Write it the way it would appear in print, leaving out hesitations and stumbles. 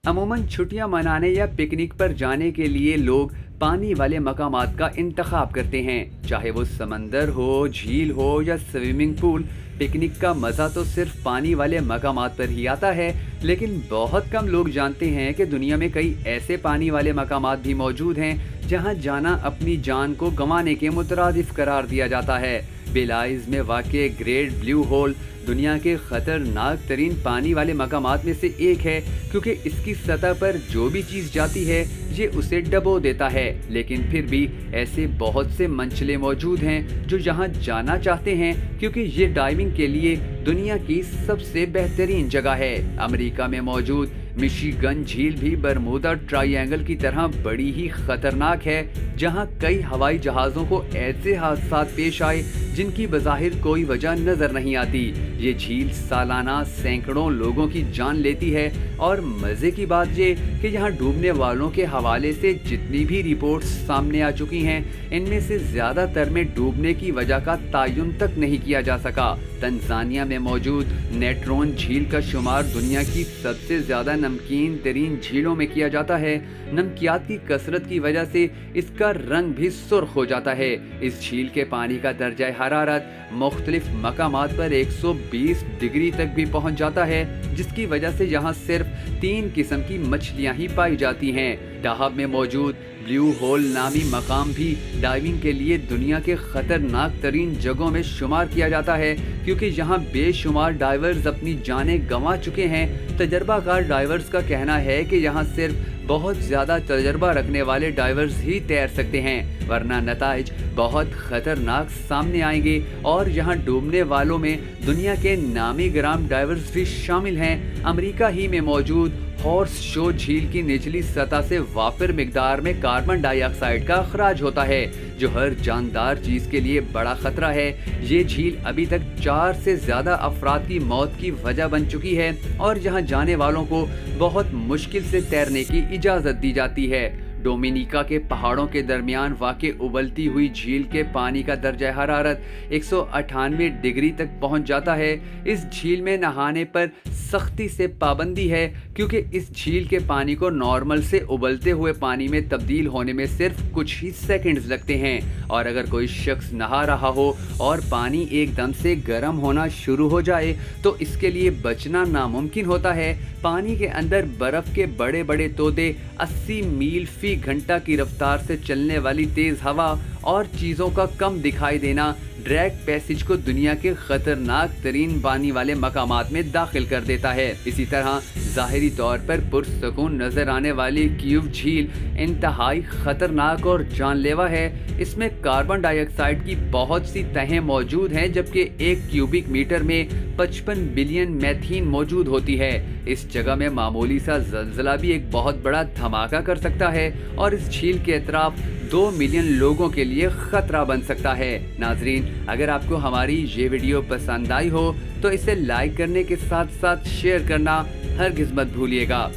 عموماً چھٹیاں منانے یا پکنک پر جانے کے لیے لوگ پانی والے مقامات کا انتخاب کرتے ہیں، چاہے وہ سمندر ہو، جھیل ہو یا سوئمنگ پول۔ پکنک کا مزہ تو صرف پانی والے مقامات پر ہی آتا ہے، لیکن بہت کم لوگ جانتے ہیں کہ دنیا میں کئی ایسے پانی والے مقامات بھی موجود ہیں جہاں جانا اپنی جان کو گنوانے کے مترادف قرار دیا جاتا ہے۔ بیلائز میں واقع گریٹ بلیو ہول دنیا کے خطرناک ترین پانی والے مقامات میں سے ایک ہے، کیونکہ اس کی سطح پر جو بھی چیز جاتی ہے یہ اسے ڈبو دیتا ہے۔ لیکن پھر بھی ایسے بہت سے منچلے موجود ہیں جو یہاں جانا چاہتے ہیں، کیونکہ یہ ڈائیونگ کے لیے دنیا کی سب سے بہترین جگہ ہے۔ امریکہ میں موجود مشیگن جھیل بھی برمودا ٹرائی اینگل کی طرح بڑی ہی خطرناک ہے، جہاں کئی ہوائی جہازوں کو ایسے حادثات پیش آئے جن کی بظاہر کوئی وجہ نظر نہیں آتی۔ یہ جھیل سالانہ سینکڑوں لوگوں کی جان لیتی ہے، اور مزے کی بات یہ کہ یہاں ڈوبنے والوں کے حوالے سے جتنی بھی رپورٹس سامنے آ چکی ہیں، ان میں سے زیادہ تر میں ڈوبنے کی وجہ کا تعین تک نہیں کیا جا سکا۔ تنزانیہ میں موجود نیٹرون جھیل کا شمار دنیا کی سب سے زیادہ نمکین ترین جھیلوں میں کیا جاتا ہے۔ نمکیات کی کثرت کی وجہ سے اس کا رنگ بھی سرخ ہو جاتا ہے۔ اس جھیل کے پانی کا درجہ حرارت مختلف مقامات پر 120 ڈگری تک بھی پہنچ جاتا ہے، جس کی وجہ سے یہاں صرف 3 قسم کی مچھلیاں ہی پائی جاتی ہیں۔ ڈہاب میں موجود بلیو ہول نامی مقام بھی ڈائیونگ کے لیے دنیا کے خطرناک ترین جگہوں میں شمار کیا جاتا ہے، کیونکہ یہاں بے شمار ڈائیورز اپنی جانیں گنوا چکے ہیں۔ تجربہ کار ڈائیورز کا کہنا ہے کہ یہاں صرف بہت زیادہ تجربہ رکھنے والے ڈائیورز ہی تیر سکتے ہیں، ورنہ نتائج بہت خطرناک سامنے آئیں گے۔ اور یہاں ڈوبنے والوں میں دنیا کے نامی گرام ڈائیورز بھی شامل ہیں۔ امریکہ ہی میں موجود ہارس شو جھیل کی نچلی سطح سے وافر مقدار میں کاربن ڈائی آکسائیڈ کا اخراج ہوتا ہے، جو ہر جاندار چیز کے لیے بڑا خطرہ ہے۔ یہ جھیل ابھی تک 4 سے زیادہ افراد کی موت کی وجہ بن چکی ہے، اور یہاں جانے والوں کو بہت مشکل سے تیرنے کی اجازت دی جاتی ہے۔ ڈومینیکا کے پہاڑوں کے درمیان واقع ابلتی ہوئی جھیل کے پانی کا درجہ حرارت 198 ڈگری تک پہنچ جاتا ہے۔ اس جھیل میں نہانے پر سختی سے پابندی ہے، کیونکہ اس جھیل کے پانی کو نارمل سے ابلتے ہوئے پانی میں تبدیل ہونے میں صرف کچھ ہی سیکنڈز لگتے ہیں، اور اگر کوئی شخص نہا رہا ہو اور پانی ایک دم سے گرم ہونا شروع ہو جائے تو اس کے لیے بچنا ناممکن ہوتا ہے۔ پانی کے اندر برف کے بڑے بڑے تودے، 80 میل فی گھنٹہ کی رفتار سے چلنے والی تیز ہوا اور چیزوں کا کم دکھائی دینا ڈریک پیسج کو دنیا کے خطرناک ترین پانی والے مقامات میں داخل کر دیتا ہے۔ اسی طرح ظاہری طور پر پرسکون نظر آنے والی کیوب جھیل انتہائی خطرناک اور جان لیوا ہے۔ اس میں کاربن ڈائی آکسائیڈ کی بہت سی تہیں موجود ہیں، جبکہ 1 کیوبک میٹر میں 55 بلین میتھین موجود ہوتی ہے۔ اس جگہ میں معمولی سا زلزلہ بھی ایک بہت بڑا دھماکہ کر سکتا ہے، اور اس جھیل کے اطراف 2 ملین لوگوں کے لیے خطرہ بن سکتا ہے۔ ناظرین، اگر آپ کو ہماری یہ ویڈیو پسند آئی ہو تو اسے لائک کرنے کے ساتھ ساتھ شیئر کرنا ہرگز مت بھولیے گا۔